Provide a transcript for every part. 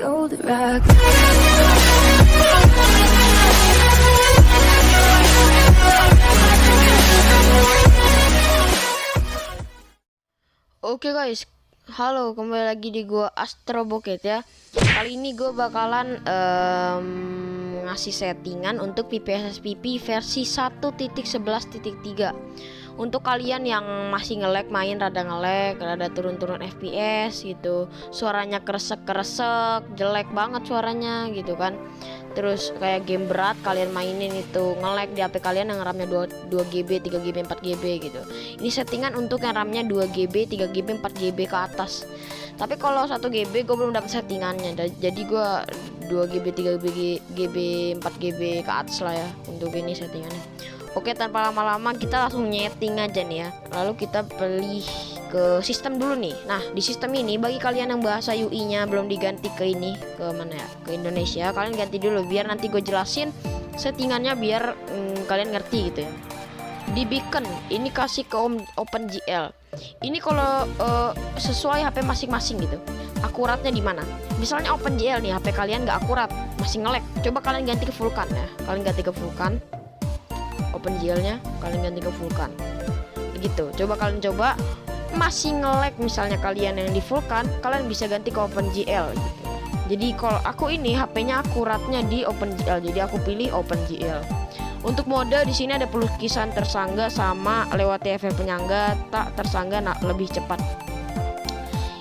You're the rock. Oke guys, halo, kembali lagi di gua Astro Bokeh ya. Kali ini gue bakalan ngasih settingan untuk PPSSPP versi 1.11.3. Untuk kalian yang masih nge-lag main, rada nge-lag, rada turun-turun FPS gitu, suaranya kresek-kresek, jelek banget suaranya gitu kan. Terus kayak game berat kalian mainin itu nge-lag di HP kalian yang RAM-nya 2GB, 3GB, 4GB gitu. Ini settingan untuk yang RAM-nya 2GB, 3GB, 4GB ke atas. Tapi kalau 1GB gue belum dapat settingannya. Jadi gue 2GB, 3GB, 4GB ke atas lah ya untuk ini settingannya. Oke, tanpa lama-lama kita langsung nyeting aja nih ya. Lalu kita pilih ke sistem dulu nih. Nah, di sistem ini bagi kalian yang bahasa UI-nya belum diganti ke ini, ke mana ya? Ke Indonesia, kalian ganti dulu biar nanti gue jelasin settingannya biar kalian ngerti gitu ya. Di beacon ini kasih ke OpenGL. Ini kalau sesuai HP masing-masing gitu. Akuratnya di mana? Misalnya OpenGL nih, HP kalian nggak akurat, masih nge-lag. Coba kalian ganti ke Vulkan ya. Kalian ganti ke Vulkan. OpenGL-nya kalian ganti ke Vulkan. Begitu. Coba kalian coba masih nge-lag misalnya kalian yang di Vulkan, kalian bisa ganti ke OpenGL gitu. Jadi kalau aku ini HP-nya akuratnya di OpenGL, jadi aku pilih OpenGL. Untuk mode di sini ada pelukisan tersangga sama lewati efek penyangga, tak tersangga lebih cepat.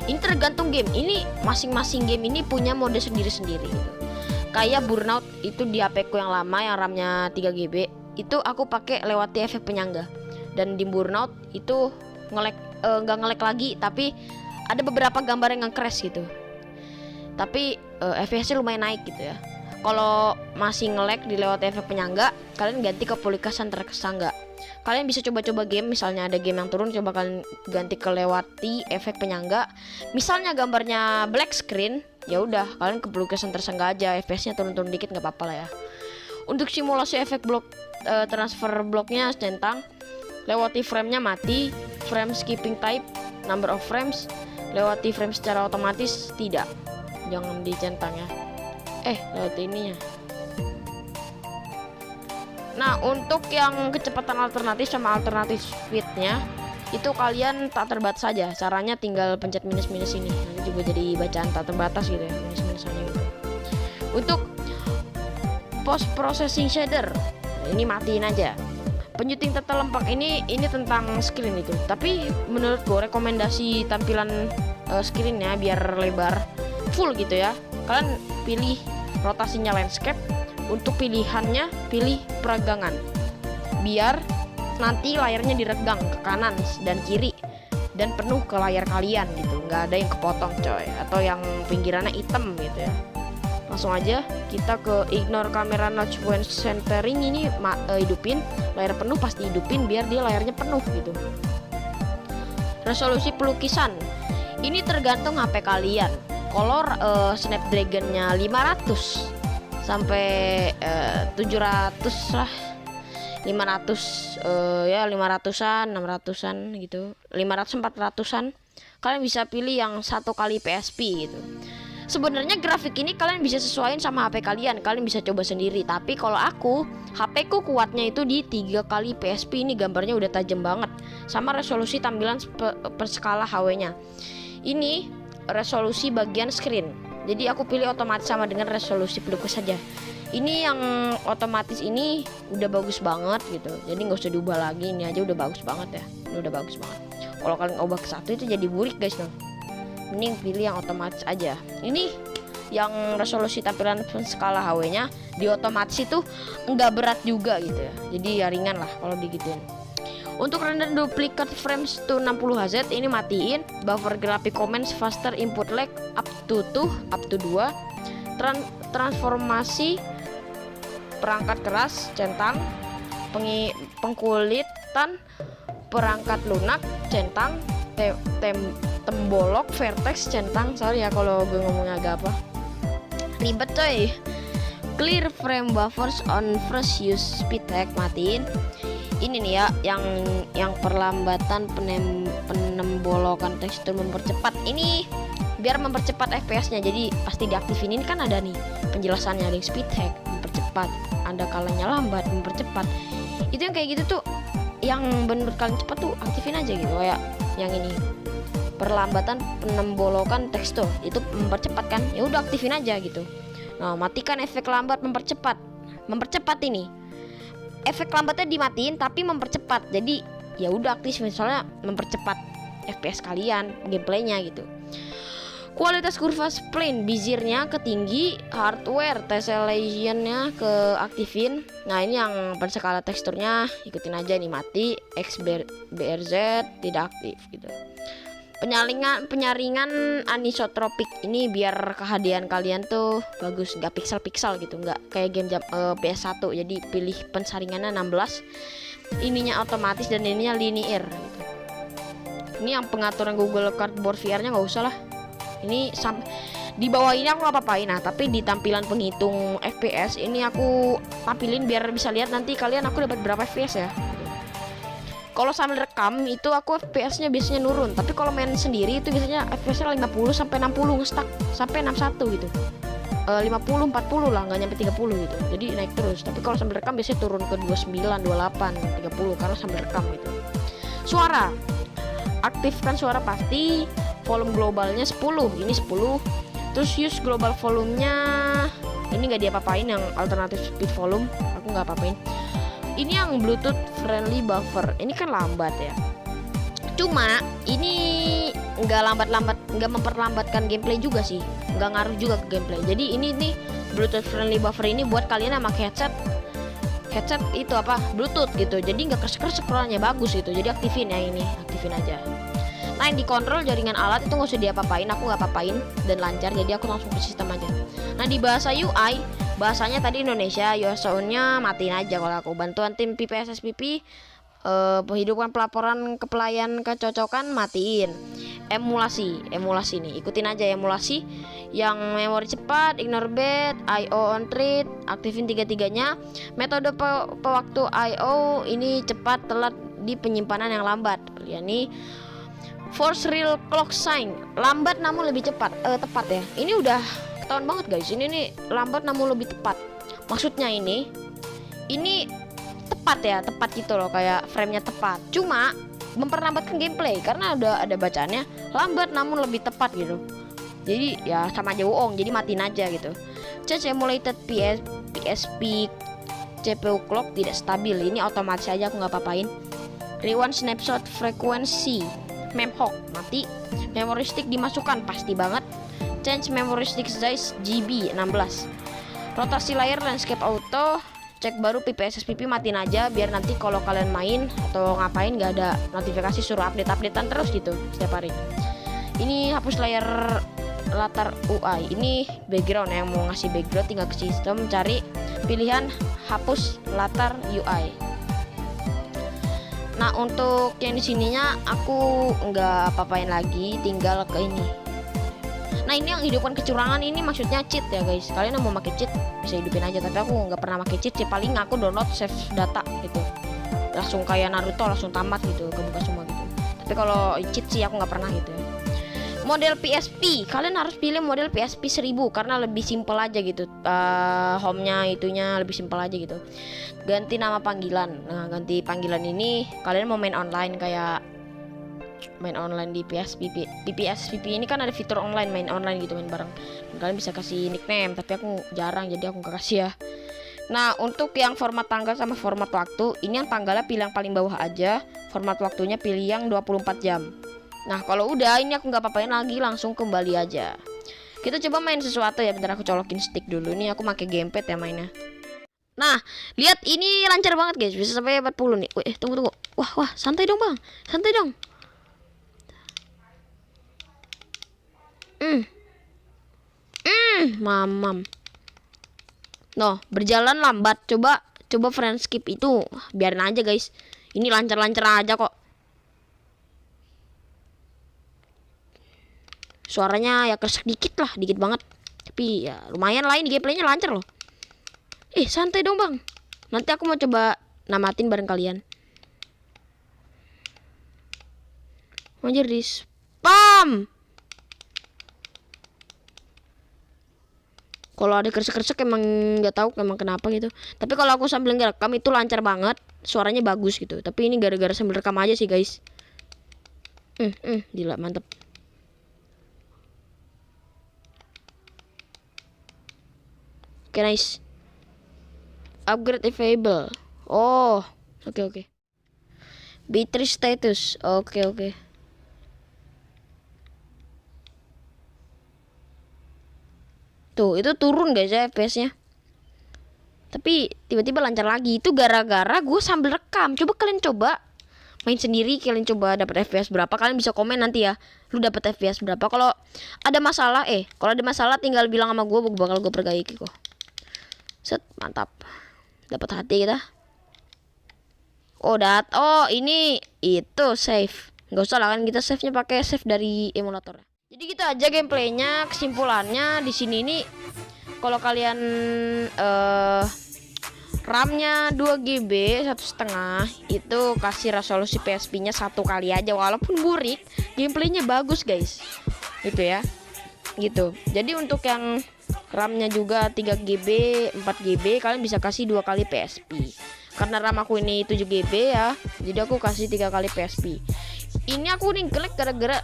Ini tergantung game. Ini masing-masing game ini punya mode sendiri-sendiri gitu. Kayak Burnout itu di HP ku yang lama yang RAM-nya 3GB, itu aku pakai lewati efek penyangga. Dan di Burnout itu nge-lag, nggak nge-lag lagi, tapi ada beberapa gambar yang nge-crash gitu. Tapi FPS-nya lumayan naik gitu ya. Kalau masih nge-lag di lewat efek penyangga, kalian ganti ke pelukisan tersangga. Kalian bisa coba-coba game, misalnya ada game yang turun, coba kalian ganti ke lewati efek penyangga. Misalnya gambarnya black screen, ya udah kalian ke pelukisan tersangga aja, FPS-nya turun-turun dikit nggak apa-apa lah ya. Untuk simulasi efek blok transfer bloknya centang, lewati frame-nya mati, frame skipping type, number of frames, lewati frame secara otomatis tidak, jangan dicentang ya. Lewati ininya. Nah, untuk yang kecepatan alternatif sama alternatif speednya itu kalian tak terbatas saja. Caranya tinggal pencet minus-minus ini. Nanti juga jadi bacaan tak terbatas gitu ya, minus-minusannya gitu. Untuk post processing shader ini matiin aja. Penyuting tata lempak ini tentang screen itu. Tapi menurut gue rekomendasi tampilan screennya biar lebar full gitu ya. Kalian pilih rotasinya landscape. Untuk pilihannya pilih peragangan. Biar nanti layarnya diregang ke kanan dan kiri dan penuh ke layar kalian gitu. Nggak ada yang kepotong coy, atau yang pinggirannya hitam gitu ya. Langsung aja kita ke ignore kamera notch point centering ini hidupin layar penuh, pasti hidupin biar dia layarnya penuh gitu. Resolusi pelukisan ini tergantung HP kalian. Color Snapdragon-nya 500 sampai 700 lah, 500 ya 500-an, 600-an gitu, 500 400-an. Kalian bisa pilih yang 1 kali PSP gitu. Sebenarnya grafik ini kalian bisa sesuaiin sama HP kalian. Kalian bisa coba sendiri. Tapi kalau aku, HP ku kuatnya itu di 3 kali PSP. Ini gambarnya udah tajam banget. Sama resolusi tampilan per skala HW-nya. Ini resolusi bagian screen. Jadi aku pilih otomatis sama dengan resolusi pelukis saja. Ini yang otomatis ini udah bagus banget gitu. Jadi nggak usah diubah lagi. Ini aja udah bagus banget ya. Ini udah bagus banget. Kalau kalian ubah ke 1 itu jadi burik guys dong. Mending pilih yang otomatis aja. Ini yang resolusi tampilan skala HW-nya di otomatis itu nggak berat juga gitu ya. Jadi ya ringan lah kalau digituin. Untuk render duplicate frames to 60Hz ini matiin. Buffer graphic comments faster input lag up to 2. Transformasi perangkat keras centang, pengkulitan perangkat lunak centang, tembolok vertex centang. Sorry ya kalau gue ngomongnya agak apa ribet coy. Clear frame buffers on first use speed hack matiin. Ini nih ya yang perlambatan penembolokan tekstur mempercepat. Ini biar mempercepat FPS-nya. Jadi pasti diaktifin. Ini kan ada nih penjelasannya, ada yang speed hack mempercepat, ada kalanya lambat mempercepat. Itu yang kayak gitu tuh, yang menurut kalian cepat tuh aktifin aja gitu. Kayak yang ini, perlambatan penembolokan tekstur, itu mempercepat kan, ya udah aktifin aja gitu. Nah, matikan efek lambat mempercepat. Mempercepat ini, efek lambatnya dimatiin tapi mempercepat. Jadi ya udah aktif, misalnya mempercepat FPS kalian, gameplaynya gitu. Kualitas kurva spline bizirnya ke tinggi, hardware tessellation-nya ke aktifin. Nah, ini yang berskala teksturnya ikutin aja nih, mati. XBRZ tidak aktif gitu. Penyaringan anisotropik ini biar kehadian kalian tuh bagus, nggak pixel-pixel gitu, nggak kayak game PS1. Jadi pilih pensaringannya 16, ininya otomatis dan ininya linear gitu. Ini yang pengaturan Google Cardboard VR-nya nggak usah lah. Ini di bawah ini aku nggak apa-apain. Nah, tapi di tampilan penghitung FPS ini aku tampilin biar bisa lihat nanti kalian aku dapat berapa FPS ya. Kalau sambil rekam itu aku FPS-nya biasanya nurun, tapi kalau main sendiri itu biasanya FPS-nya 50 sampai 60 ngestak sampai 61 gitu. 50 40 lah, nggak nyampe 30 gitu. Jadi naik terus. Tapi kalau sambil rekam biasanya turun ke 29, 28, 30 karena sambil rekam gitu. Suara. Aktifkan suara pasti, volume globalnya 10, ini 10. Terus use global volumenya ini nggak diapa-apain, yang alternative speed volume aku nggak apa-apain. Ini yang Bluetooth friendly buffer, ini kan lambat ya. Cuma ini nggak nggak memperlambatkan gameplay juga sih, nggak ngaruh juga ke gameplay. Jadi ini nih Bluetooth friendly buffer ini buat kalian yang pakai headset itu apa Bluetooth gitu, jadi nggak kersek-kersek scrollnya, bagus gitu. Jadi aktifin ya, ini aktifin aja. Nah, yang dikontrol jaringan alat itu nggak usah diapa-apain, aku nggak apa-apain dan lancar, jadi aku langsung ke sistem aja. Nah, di bahasa UI bahasanya tadi Indonesia, US soundnya matiin aja kalau aku. Bantuan tim PPSSPP penghidupan pelaporan kepelayan kecocokan matiin. Emulasi nih, ikutin aja emulasi. Yang memori cepat, ignore bed, IO on thread, aktifin tiga-tiganya. Metode pewaktu IO ini cepat telat di penyimpanan yang lambat. Ya nih, force real clock sign, lambat namun lebih tepat ya. Ini udah ketahuan banget guys, ini nih lambat namun lebih tepat. Maksudnya ini tepat ya, tepat gitu loh, kayak framenya tepat. Cuma memperlambatkan gameplay karena udah ada bacaannya lambat namun lebih tepat gitu. Jadi ya sama aja bohong, jadi matiin aja gitu. Change emulated PSP CPU clock tidak stabil, ini otomatis aja aku nggak apa-apain. Rewind snapshot frekuensi memhawk mati. Memory stick dimasukkan pasti banget. Change memory stick size GB 16. Rotasi layar landscape auto, cek baru PPSSPP matiin aja biar nanti kalau kalian main atau ngapain nggak ada notifikasi suruh updatean terus gitu setiap hari. Ini hapus layar latar UI, ini background, yang mau ngasih background tinggal ke sistem cari pilihan hapus latar UI. Nah, untuk yang di sininya aku nggak apa-apain lagi, tinggal ke ini. Nah, ini yang hidupkan kecurangan ini maksudnya cheat ya guys. Kalian yang mau pakai cheat bisa hidupin aja, tapi aku nggak pernah pakai cheat sih. Paling aku download save data gitu, langsung kayak Naruto langsung tamat gitu, kebuka semua gitu. Tapi kalau cheat sih aku nggak pernah gitu ya. Model PSP, kalian harus pilih model PSP 1000 karena lebih simpel aja gitu. Home-nya itunya lebih simpel aja gitu. Ganti nama panggilan. Nah, ganti panggilan ini kalian mau main online, kayak main online di PPSPP ini kan ada fitur online, main online gitu, main bareng. Kalian bisa kasih nickname, tapi aku jarang jadi aku gak kasih ya. Nah, untuk yang format tanggal sama format waktu, ini yang tanggalnya pilih yang paling bawah aja, format waktunya pilih yang 24 jam. Nah, kalau udah ini aku nggak apa-apain lagi, langsung kembali aja. Kita coba main sesuatu ya, bentar aku colokin stick dulu. Nih aku pakai gamepad ya mainnya. Nah, lihat ini lancar banget guys, bisa sampai 40 nih. Tunggu. Wah, santai dong bang, santai dong. Mamam. No, berjalan lambat. Coba friend skip itu, biarin aja guys. Ini lancar-lancar aja kok. Suaranya ya kersek dikit lah, dikit banget. Tapi ya lumayan lah, ini gameplaynya lancar loh. Santai dong bang. Nanti aku mau coba namatin bareng kalian. Anjir di spam. Kalau ada kresek-kresek emang nggak tahu emang kenapa gitu. Tapi kalau aku sambil ngerekam itu lancar banget, suaranya bagus gitu. Tapi ini gara-gara sambil rekam aja sih guys. Gila mantep. Oke, nice. Upgrade available. Oh, oke. Battery status. Oke. Tuh, itu turun guys ya FPS-nya. Tapi tiba-tiba lancar lagi. Itu gara-gara gue sambil rekam. Coba kalian main sendiri, kalian coba dapat FPS berapa. Kalian bisa komen nanti ya. Lu dapat FPS berapa? Kalau ada masalah tinggal bilang sama gue bakal gue perbaiki kok. Set, mantap. Dapat hati kita. Oh, ini itu save. Nggak usah lah kan kita save-nya pakai save dari emulator. Jadi gitu aja gameplaynya. Kesimpulannya di sini nih, kalau kalian RAM-nya 2 GB 1,5 itu kasih resolusi PSP-nya 1 kali aja, walaupun burik, gameplaynya bagus guys. Gitu ya. Gitu. Jadi untuk yang RAM-nya juga 3 GB 4 GB kalian bisa kasih 2 kali PSP. Karena RAM aku ini 7 GB ya, jadi aku kasih 3 kali PSP. Ini aku nih jelek gara-gara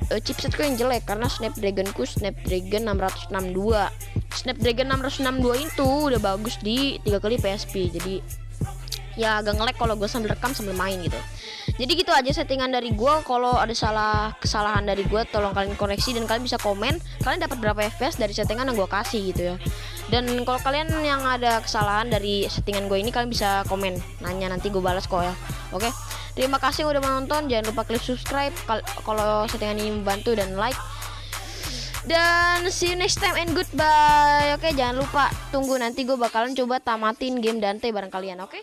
chipsetku yang jelek, karena Snapdragonku Snapdragon 662. Snapdragon 662 itu udah bagus di 3 kali PSP. Jadi ya agak nge-lag kalau gue sambil rekam sambil main gitu. Jadi gitu aja settingan dari gue. Kalau ada kesalahan dari gue, tolong kalian koreksi dan kalian bisa komen kalian dapat berapa FPS dari settingan yang gue kasih gitu ya. Dan kalau kalian yang ada kesalahan dari settingan gue ini, kalian bisa komen nanya, nanti gue balas kok ya. Oke, terima kasih udah menonton. Jangan lupa klik subscribe kalau settingan ini membantu, dan like. Dan see you next time and goodbye. Oke, jangan lupa tunggu, nanti gue bakalan coba tamatin game Dante bareng kalian. Oke.